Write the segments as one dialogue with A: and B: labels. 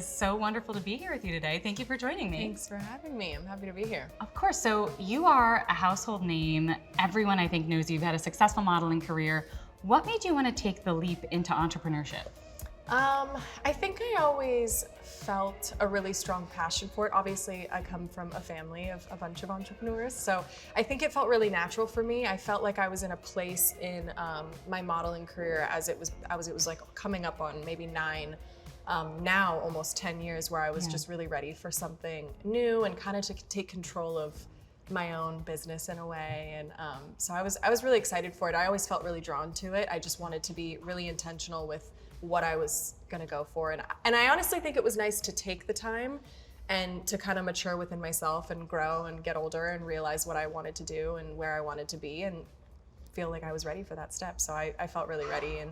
A: is so wonderful to be here with you today. Thank you for joining me.
B: Thanks for having me. I'm happy to be here.
A: Of course. So you are a household name. Everyone, I think, knows you've had a successful modeling career. What made you want to take the leap into entrepreneurship?
B: I think I always felt a really strong passion for it. Obviously, I come from a family of a bunch of entrepreneurs, so I think it felt really natural for me. I felt like I was in a place in my modeling career as it was like coming up on maybe 9, now almost 10 years, where I was just really ready for something new and kind of to take control of my own business in a way. And so I was really excited for it. I always felt really drawn to it. I just wanted to be really intentional with what I was gonna go for. And I honestly think it was nice to take the time and to kind of mature within myself and grow and get older and realize what I wanted to do and where I wanted to be and feel like I was ready for that step. So I felt really ready, and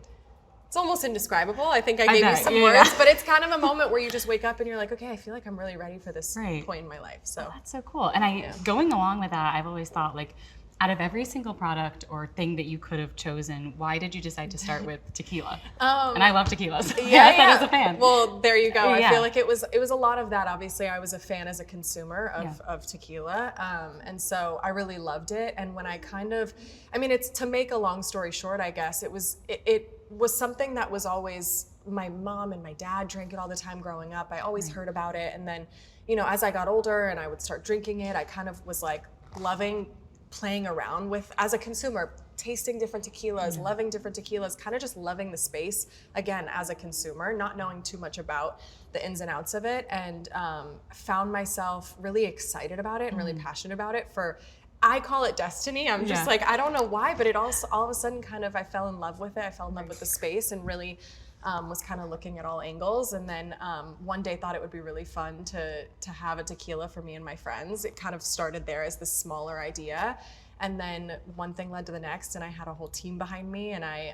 B: it's almost indescribable. I think I gave you some words, but it's kind of a moment where you just wake up and you're like, okay, I feel like I'm really ready for this point in my life. So
A: that's so cool. And going along with that, I've always thought, like, out of every single product or thing that you could have chosen, why did you decide to start with tequila? And I love tequila. So that as a fan.
B: Well, there you go. I feel like it was a lot of that. Obviously, I was a fan as a consumer of tequila, and so I really loved it. And when it's, to make a long story short, I guess it was something that was always, my mom and my dad drank it all the time growing up. I always heard about it, and then, as I got older and I would start drinking it, I kind of was like loving playing around with, as a consumer, tasting different tequilas, loving different tequilas, kind of just loving the space, again, as a consumer, not knowing too much about the ins and outs of it, and found myself really excited about it and really passionate about it I call it destiny. I'm just like, I don't know why, but it also, all of a sudden, kind of, I fell in love with it. I fell in love with the space and really was kind of looking at all angles. And then one day thought it would be really fun to have a tequila for me and my friends. It kind of started there as this smaller idea. And then one thing led to the next, and I had a whole team behind me, and I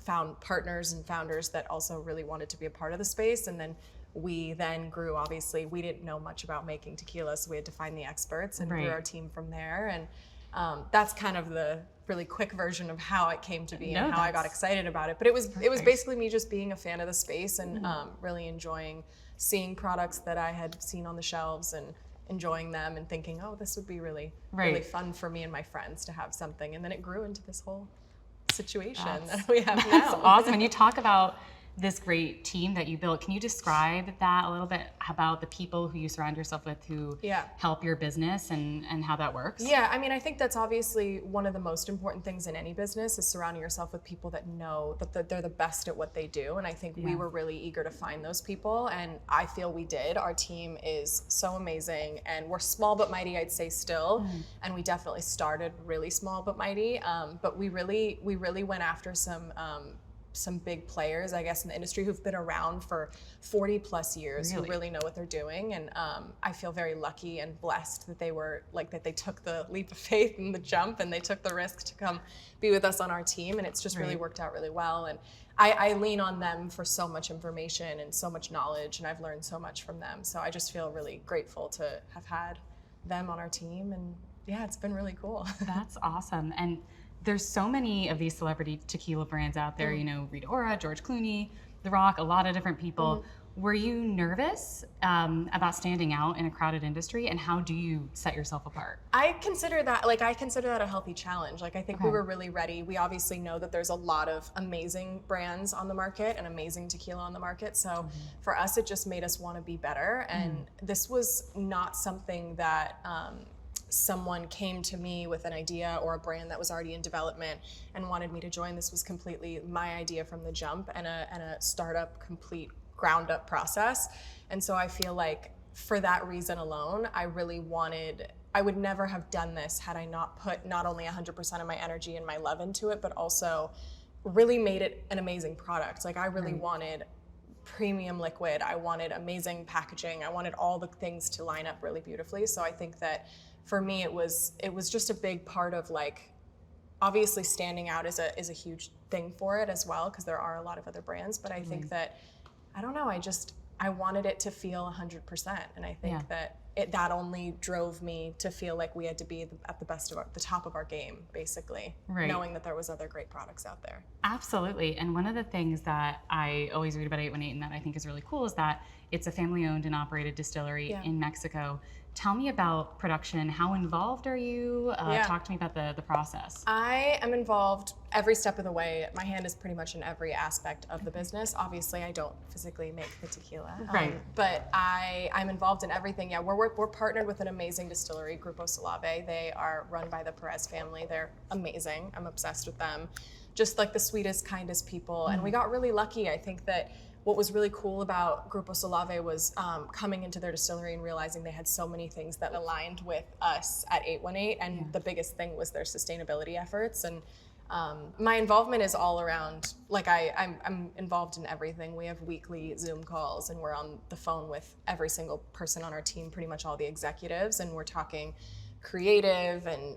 B: found partners and founders that also really wanted to be a part of the space. And then we then grew. Obviously, we didn't know much about making tequila, so we had to find the experts and grew our team from there. And that's kind of the really quick version of how it came to be and how I got excited about it. But it was basically me just being a fan of the space and really enjoying seeing products that I had seen on the shelves and enjoying them and thinking, oh, this would be really fun for me and my friends to have something. And then it grew into this whole situation that we have now.
A: That's awesome. And you talk about this great team that you built. Can you describe that a little bit, about the people who you surround yourself with who help your business and how that works?
B: Yeah, I think that's obviously one of the most important things in any business, is surrounding yourself with people that know that they're the best at what they do. And I think we were really eager to find those people, and I feel we did. Our team is so amazing, and we're small but mighty, I'd say, still. And we definitely started really small but mighty, but we really went after some big players, I guess, in the industry who've been around for 40 plus years, who really know what they're doing. And I feel very lucky and blessed that they took the leap of faith and the jump, and they took the risk to come be with us on our team. And it's just really worked out really well. And I lean on them for so much information and so much knowledge, and I've learned so much from them. So I just feel really grateful to have had them on our team. And it's been really cool.
A: That's awesome. And there's so many of these celebrity tequila brands out there, Rita Ora, George Clooney, The Rock, a lot of different people. Were you nervous about standing out in a crowded industry, and how do you set yourself apart?
B: I consider that a healthy challenge. I think we were really ready. We obviously know that there's a lot of amazing brands on the market and amazing tequila on the market. So for us, it just made us want to be better. And this was not something that someone came to me with an idea or a brand that was already in development and wanted me to join. This was completely my idea from the jump, and a startup, complete ground up process. And so I feel like for that reason alone, I would never have done this had I not put not only 100% of my energy and my love into it, but also really made it an amazing product. I really wanted premium liquid. I wanted amazing packaging. I wanted all the things to line up really beautifully. So I think that for me, it was just a big part of, obviously standing out is a huge thing for it as well, because there are a lot of other brands. But I think that, I don't know, I wanted it to feel 100%. And I think that that only drove me to feel like we had to be at the top of our game, basically, knowing that there was other great products out there.
A: Absolutely. And one of the things that I always read about 818 and that I think is really cool is that it's a family-owned and operated distillery in Mexico. Tell me about production. How involved are you? Talk to me about the process.
B: I am involved every step of the way. My hand is pretty much in every aspect of the business. Obviously, I don't physically make the tequila, but I'm involved in everything. Yeah, we're partnered with an amazing distillery, Grupo Solave. They are run by the Perez family. They're amazing. I'm obsessed with them. Just like the sweetest, kindest people. And we got really lucky. I think that what was really cool about Grupo Solave was coming into their distillery and realizing they had so many things that aligned with us at 818, and the biggest thing was their sustainability efforts. And my involvement is all around, like I'm involved in everything. We have weekly Zoom calls, and we're on the phone with every single person on our team, pretty much all the executives, and we're talking creative and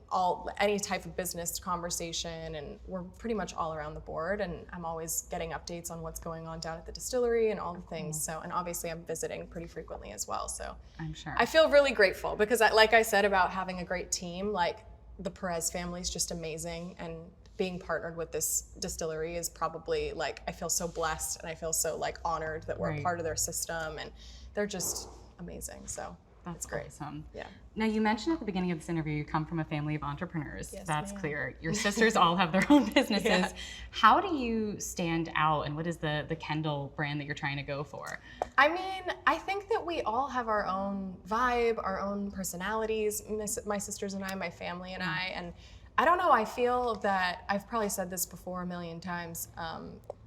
B: any type of business conversation, and we're pretty much all around the board, and I'm always getting updates on what's going on down at the distillery and all the things. So, and obviously I'm visiting pretty frequently as well, so
A: I'm sure
B: I feel really grateful because like I said about having a great team, like the Perez family is just amazing, and being partnered with this distillery is probably like, I feel so blessed and I feel so like honored that we're part of their system, and they're just amazing. So
A: that's great. Awesome.
B: Yeah.
A: Now, you mentioned at the beginning of this interview you come from a family of entrepreneurs.
B: Yes,
A: that's
B: ma'am.
A: clear. Your sisters all have their own businesses. How do you stand out, and what is the Kendall brand that you're trying to go for?
B: I mean, I think that we all have our own vibe, our own personalities, my sisters and I, my family and I, and I don't know, I feel that, I've probably said this before a million times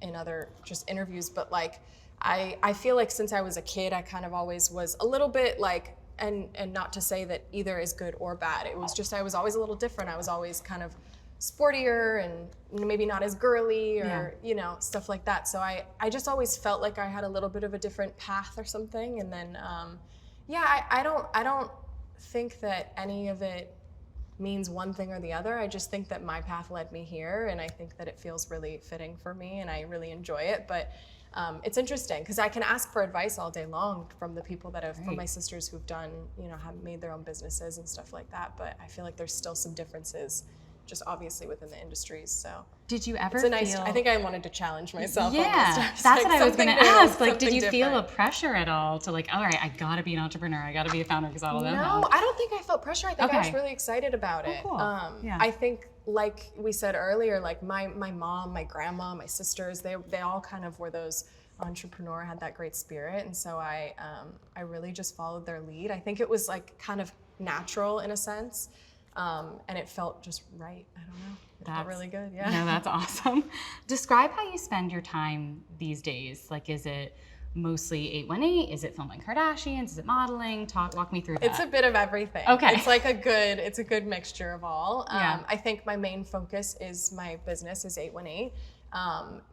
B: in other just interviews, but like, I feel like since I was a kid, I kind of always was a little bit like, and not to say that either is good or bad, it was just, I was always a little different. I was always kind of sportier and maybe not as girly or, you know, stuff like that. So I just always felt like I had a little bit of a different path or something. And then, I don't think that any of it means one thing or the other. I just think that my path led me here, and I think that it feels really fitting for me, and I really enjoy it. But it's interesting because I can ask for advice all day long from the people that have, from my sisters who've done, you know, have made their own businesses and stuff like that. But I feel like there's still some differences, just obviously within the industries. So
A: did you ever
B: I think I wanted to challenge myself.
A: Yeah, that's what I was going to ask. Like, did you feel a pressure at all to like, all right, I got to be an entrepreneur, I got to be a founder because all of them have?
B: No, I don't think I felt pressure. I think I was really excited about it.
A: Cool.
B: I think, like we said earlier, like my mom, my grandma, my sisters, they all kind of were those entrepreneur, had that great spirit, and so I really just followed their lead. I think it was like kind of natural in a sense, and it felt just right. I don't know. It felt really good. Yeah.
A: No, that's awesome. Describe how you spend your time these days. Like, is it mostly 818? Is it filming Kardashians? Is it modeling? Walk me through that.
B: It's a bit of everything.
A: Okay.
B: It's like it's a good mixture of all. I think my main focus is my business is 818.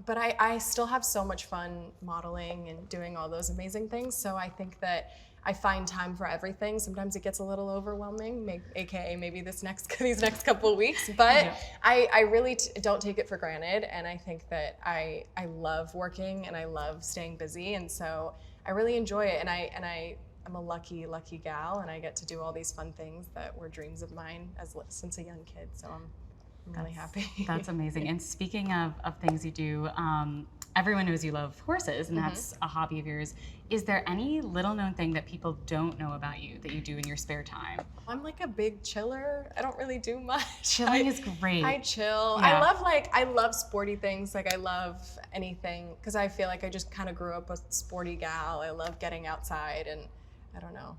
B: But I still have so much fun modeling and doing all those amazing things. So I think that I find time for everything. Sometimes it gets a little overwhelming, aka maybe these next couple of weeks. But I really don't take it for granted, and I think that I love working and I love staying busy, and so I really enjoy it. And I'm a lucky gal, and I get to do all these fun things that were dreams of mine since a young kid. So I'm really happy.
A: That's amazing. And speaking of things you do, everyone knows you love horses, and that's a hobby of yours. Is there any little known thing that people don't know about you that you do in your spare time?
B: I'm like a big chiller. I don't really do much.
A: Chilling is great.
B: I chill.
A: Yeah.
B: I love sporty things. Like I love anything because I feel like I just kind of grew up a sporty gal. I love getting outside, and I don't know.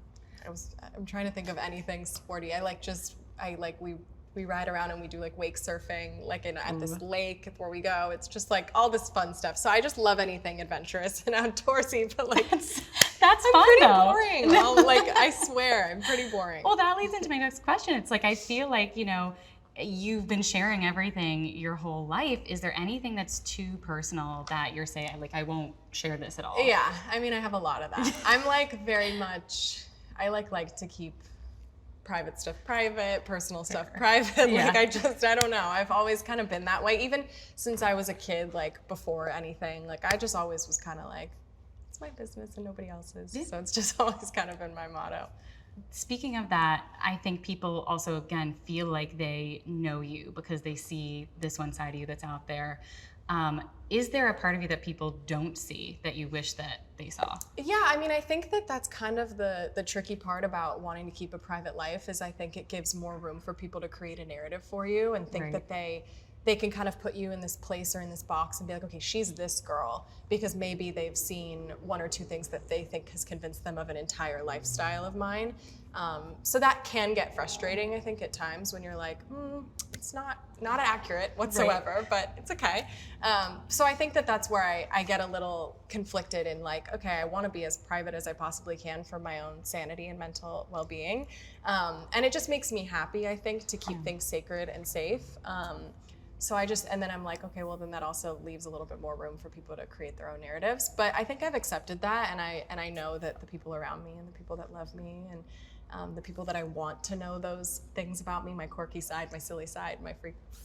B: I'm trying to think of anything sporty. We ride around and we do like wake surfing, like at this lake where we go. It's just like all this fun stuff. So I just love anything adventurous and outdoorsy, but like
A: that's
B: I'm
A: fun
B: pretty
A: though.
B: boring. I swear, I'm pretty boring.
A: Well, that leads into my next question. It's like, I feel like, you know, you've been sharing everything your whole life. Is there anything that's too personal that you're saying, like, I won't share this at all?
B: Yeah, I mean, I have a lot of that. I'm like very much, I like to keep private stuff private, personal stuff private. Like I don't know. I've always kind of been that way. Even since I was a kid, like before anything, like I just always was kind of like, it's my business and nobody else's. So it's just always kind of been my motto.
A: Speaking of that, I think people also, again, feel like they know you because they see this one side of you that's out there. Is there a part of you that people don't see that you wish that they saw?
B: Yeah, I mean, I think that that's kind of the tricky part about wanting to keep a private life is I think it gives more room for people to create a narrative for you and think that they can kind of put you in this place or in this box and be like, okay, she's this girl, because maybe they've seen one or two things that they think has convinced them of an entire lifestyle of mine. So that can get frustrating, I think, at times when you're like, it's not accurate whatsoever, but it's okay. So I think that that's where I get a little conflicted in like, okay, I want to be as private as I possibly can for my own sanity and mental well-being. And it just makes me happy, I think, to keep things sacred and safe. So and then I'm like, okay, well then that also leaves a little bit more room for people to create their own narratives. But I think I've accepted that, and I know that the people around me and the people that love me and the people that I want to know those things about me, my quirky side, my silly side, my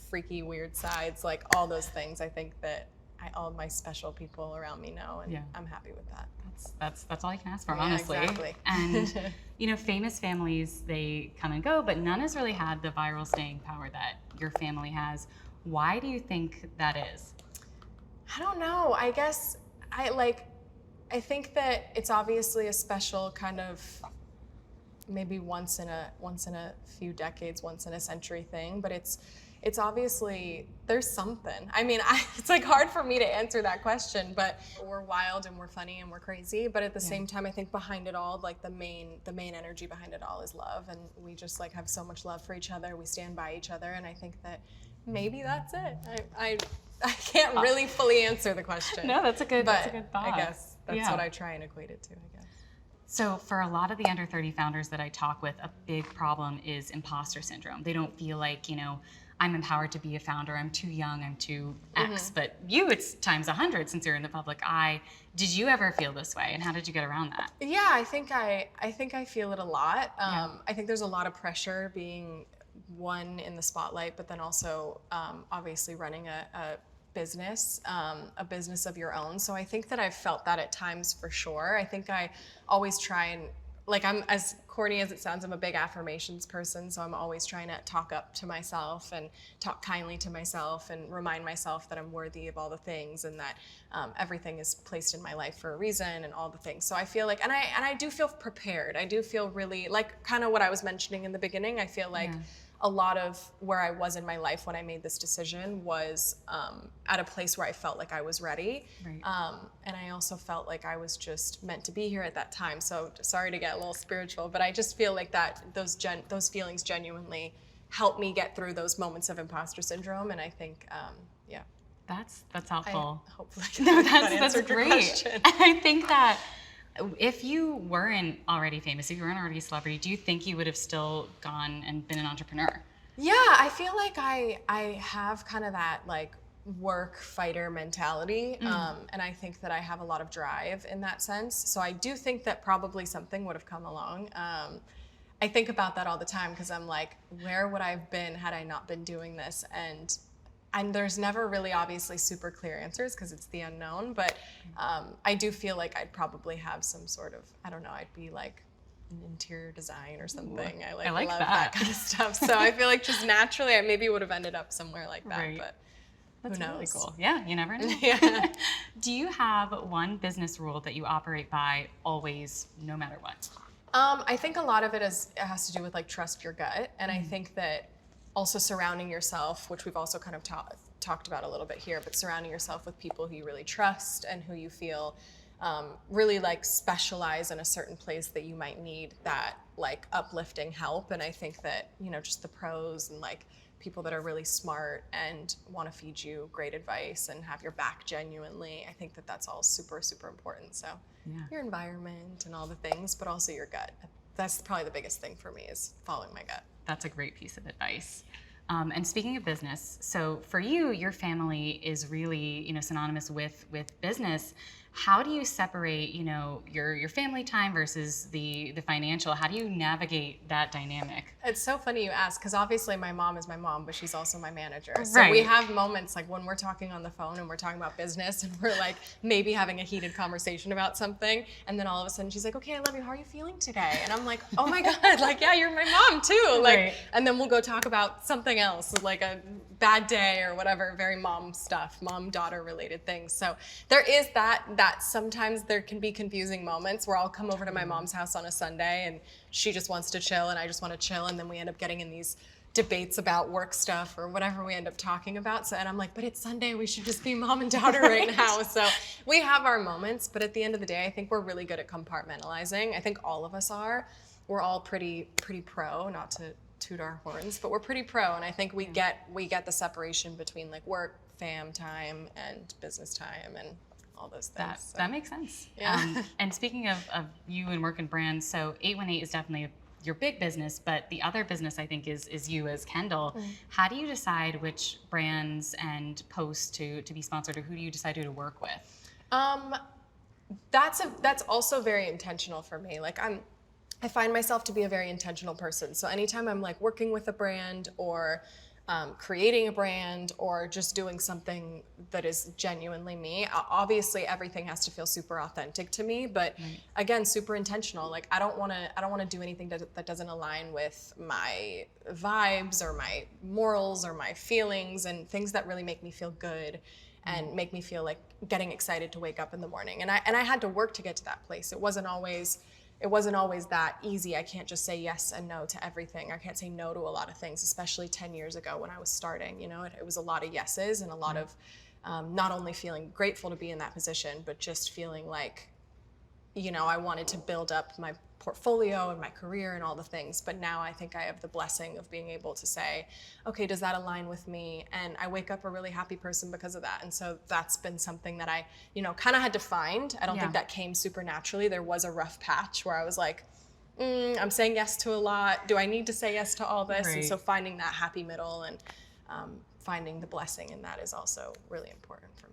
B: freaky weird sides, like all those things, I think that all my special people around me know, and I'm happy with that.
A: That's all you can ask for, honestly.
B: Exactly.
A: And famous families, they come and go, but none has really had the viral staying power that your family has. Why do you think that is?
B: I don't know. I guess I think that it's obviously a special kind of maybe once in a few decades, once in a century thing, but it's obviously, there's something. I mean, it's like hard for me to answer that question, but we're wild and we're funny and we're crazy, but at the same time, I think behind it all, like the main energy behind it all is love, and we just like have so much love for each other. We stand by each other, and I think that maybe that's it. I can't really fully answer the question.
A: No, that's a good thought.
B: I guess that's what I try and equate it to, I guess.
A: So for a lot of the under 30 founders that I talk with, a big problem is imposter syndrome. They don't feel like, I'm empowered to be a founder, I'm too young, I'm too X. But you, it's times 100 since you're in the public eye. Did you ever feel this way, and how did you get around that?
B: Yeah, I think I feel it a lot. I think there's a lot of pressure being one in the spotlight, but then also obviously running a business of your own. So I think that I've felt that at times for sure. I think I always try and, like, I'm, as corny as it sounds, I'm a big affirmations person, so I'm always trying to talk up to myself and talk kindly to myself and remind myself that I'm worthy of all the things, and that everything is placed in my life for a reason, and all the things. So I feel like, and I do feel prepared. I do feel really, like, kind of what I was mentioning in the beginning, I feel like a lot of where I was in my life when I made this decision was at a place where I felt like I was ready.
A: Right.
B: And I also felt like I was just meant to be here at that time. So sorry to get a little spiritual, but I just feel like that those feelings genuinely helped me get through those moments of imposter syndrome. And I think,
A: That's helpful.
B: Hopefully
A: that's great. And I think that if you weren't already famous, if you weren't already a celebrity, do you think you would have still gone and been an entrepreneur?
B: Yeah, I feel like I have kind of that like work fighter mentality, and I think that I have a lot of drive in that sense. So I do think that probably something would have come along. I think about that all the time because I'm like, where would I have been had I not been doing this? And there's never really obviously super clear answers because it's the unknown, but I do feel like I'd probably have some sort of, I don't know, I'd be like in interior design or something. I like love that kind of stuff. So I feel like just naturally I maybe would have ended up somewhere like that,
A: Right.
B: but
A: That's
B: who knows?
A: really cool. Yeah, you never know.
B: Yeah.
A: Do you have one business rule that you operate by always, no matter what?
B: I think a lot of it has to do with like trust your gut, and I think that also surrounding yourself, which we've also kind of talked about a little bit here, but surrounding yourself with people who you really trust and who you feel really like specialize in a certain place that you might need that like uplifting help. And I think that, just the pros and like people that are really smart and want to feed you great advice and have your back genuinely, I think that that's all super, super important. So your environment and all the things, but also your gut. That's probably the biggest thing for me, is following my gut.
A: That's a great piece of advice. And speaking of business, so for you, your family is really, synonymous with business. How do you separate, you know, your family time versus the financial? How do you navigate that dynamic?
B: It's so funny you ask, because obviously my mom is my mom, but she's also my manager. So
A: Right.
B: we have moments like when we're talking on the phone and we're talking about business and we're like maybe having a heated conversation about something. And then all of a sudden she's like, okay, I love you. How are you feeling today? And I'm like, oh my God, like, yeah, you're my mom too. Like,
A: Right.
B: and then we'll go talk about something else, like a bad day or whatever, very mom stuff, mom-daughter related things. So there is that sometimes there can be confusing moments where I'll come over to my mom's house on a Sunday and she just wants to chill and I just want to chill, and then we end up getting in these debates about work stuff or whatever we end up talking about. So, and I'm like, but it's Sunday, we should just be mom and daughter right now. So we have our moments, but at the end of the day, I think we're really good at compartmentalizing. I think all of us are. We're all pretty pro, not to toot our horns, but we're pretty pro, and I think we get the separation between like work, fam time, and business time, and all those things.
A: That makes sense.
B: Yeah.
A: And speaking of you and work and brands, so 818 is definitely your big business, but the other business I think is you as Kendall. Mm-hmm. How do you decide which brands and posts to be sponsored, or who do you decide who to work with?
B: That's also very intentional for me. Like I find myself to be a very intentional person. So anytime I'm like working with a brand or creating a brand or just doing something that is genuinely me, obviously everything has to feel super authentic to me, but again, super intentional. Like I don't want to do anything that doesn't align with my vibes or my morals or my feelings and things that really make me feel good and make me feel like getting excited to wake up in the morning. And I had to work to get to that place. It wasn't always that easy. I can't just say yes and no to everything. I can't say no to a lot of things, especially 10 years ago when I was starting. You know, it was a lot of yeses and a lot of not only feeling grateful to be in that position, but just feeling like, you know, I wanted to build up my portfolio and my career and all the things. But now I think I have the blessing of being able to say, okay, does that align with me? And I wake up a really happy person because of that. And so that's been something that I, you know, kind of had to find. I don't think that came super naturally. There was a rough patch where I was like, I'm saying yes to a lot. Do I need to say yes to all this?
A: Right.
B: And so finding that happy middle and finding the blessing in that is also really important for me.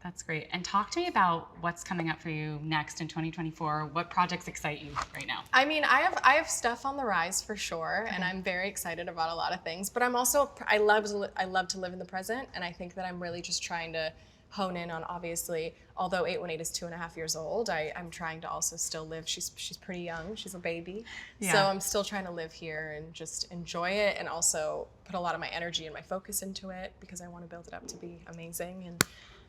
A: That's great. And talk to me about what's coming up for you next in 2024. What projects excite you right now?
B: I mean, I have stuff on the rise for sure, and I'm very excited about a lot of things. But I'm also I love to live in the present, and I think that I'm really just trying to hone in on, obviously, although 818 is 2.5 years old, I'm trying to also still live. She's pretty young. She's a baby. Yeah. So I'm still trying to live here and just enjoy it, and also put a lot of my energy and my focus into it because I want to build it up to be amazing and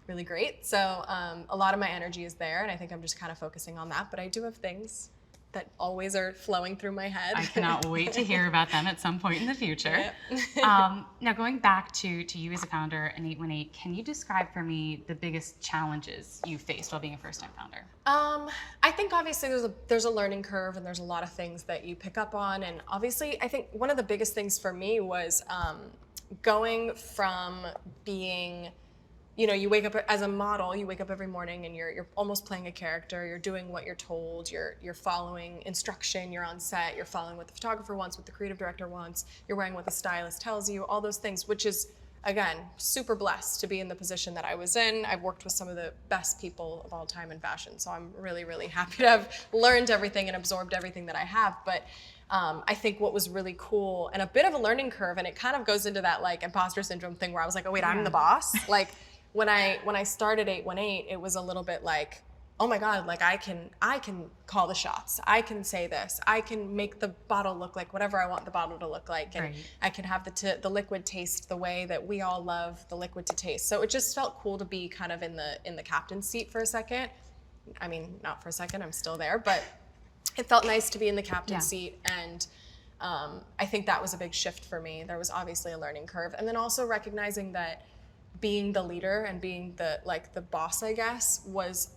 B: really great. So a lot of my energy is there, and I think I'm just kind of focusing on that. But I do have things that always are flowing through my head.
A: I cannot wait to hear about them at some point in the future. Yep. Now, going back to you as a founder in 818, can you describe for me the biggest challenges you faced while being a first-time founder?
B: I think obviously there's a learning curve, and there's a lot of things that you pick up on. And obviously, I think one of the biggest things for me was going from being, you know, you wake up as a model, you wake up every morning and you're almost playing a character, you're doing what you're told, you're following instruction, you're on set, you're following what the photographer wants, what the creative director wants, you're wearing what the stylist tells you, all those things, which is, again, super blessed to be in the position that I was in. I've worked with some of the best people of all time in fashion, so I'm really, really happy to have learned everything and absorbed everything that I have. But I think what was really cool and a bit of a learning curve, and it kind of goes into that like imposter syndrome thing where I was like, oh wait, I'm the boss? Like, when I started 818, it was a little bit like, oh my God, like I can call the shots. I can say this. I can make the bottle look like whatever I want the bottle to look like. And I can have the liquid taste the way that we all love the liquid to taste. So it just felt cool to be kind of in the captain's seat for a second. I mean, not for a second, I'm still there, but it felt nice to be in the captain's seat. And I think that was a big shift for me. There was obviously a learning curve. And then also recognizing that being the leader and being the boss, I guess, was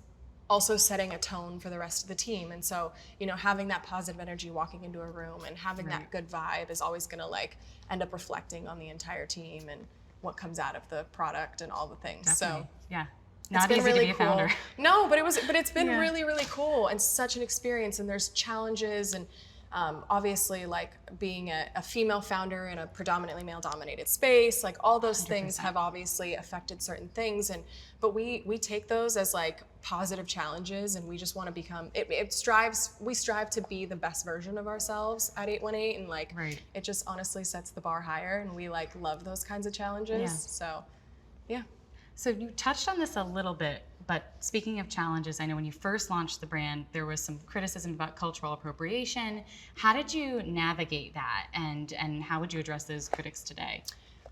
B: also setting a tone for the rest of the team. And so, you know, having that positive energy walking into a room and having that good vibe is always going to like end up reflecting on the entire team and what comes out of the product and all the things.
A: Definitely.
B: So
A: yeah, not
B: it's been
A: easy
B: really
A: to be a founder.
B: No, but it's been really, really cool and such an experience. And there's challenges and obviously, like being a female founder in a predominantly male-dominated space, like all those 100%. Things have obviously affected certain things, but we take those as like positive challenges, and we just want to become, we strive to be the best version of ourselves at 818, and like, it just honestly sets the bar higher, and we like love those kinds of challenges. So, yeah.
A: So you touched on this a little bit, but speaking of challenges, I know when you first launched the brand, there was some criticism about cultural appropriation. How did you navigate that, and how would you address those critics today?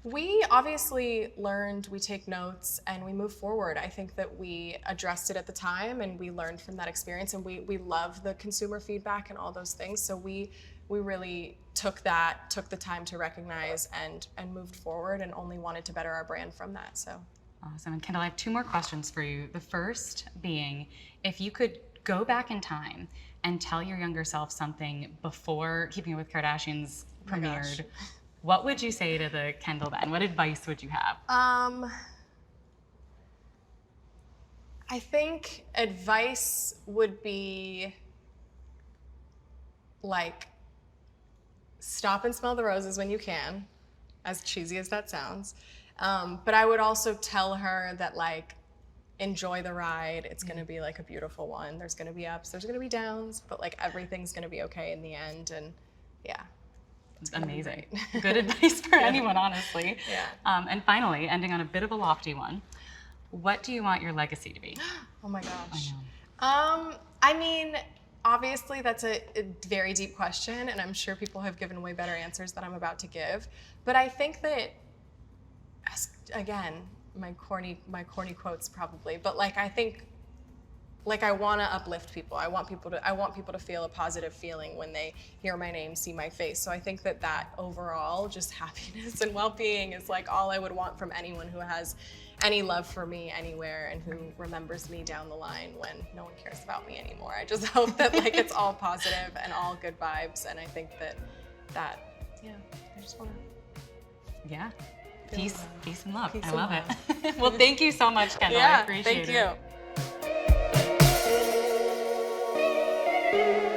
B: We obviously learned, we take notes, and we move forward. I think that we addressed it at the time, and we learned from that experience, and we love the consumer feedback and all those things. So we really took the time to recognize and moved forward, and only wanted to better our brand from that. So
A: awesome. And Kendall, I have 2 more questions for you. The first being, if you could go back in time and tell your younger self something before Keeping It with Kardashians premiered, what would you say to the Kendall then? What advice would you have?
B: I think advice would be like, stop and smell the roses when you can, as cheesy as that sounds. But I would also tell her that, like, enjoy the ride. It's gonna be like a beautiful one. There's gonna be ups, there's gonna be downs, but like everything's gonna be okay in the end. And yeah.
A: Amazing. Good advice for anyone, honestly.
B: Yeah.
A: And finally, ending on a bit of a lofty one, what do you want your legacy to be?
B: Oh my gosh.
A: I know.
B: I mean, obviously that's a very deep question, and I'm sure people have given way better answers than I'm about to give. But I think that, again, my corny quotes probably, but like, I think, like, I want to uplift people. I want people to feel a positive feeling when they hear my name, see my face. So I think that overall, just happiness and well-being is like all I would want from anyone who has any love for me anywhere, and who remembers me down the line when no one cares about me anymore. I just hope that like it's all positive and all good vibes. And I think that yeah, I just want to.
A: Yeah. Peace and love.
B: Peace
A: I
B: and
A: love
B: love.
A: it. Well, thank you so much, Kendall. I appreciate it.
B: Thank you.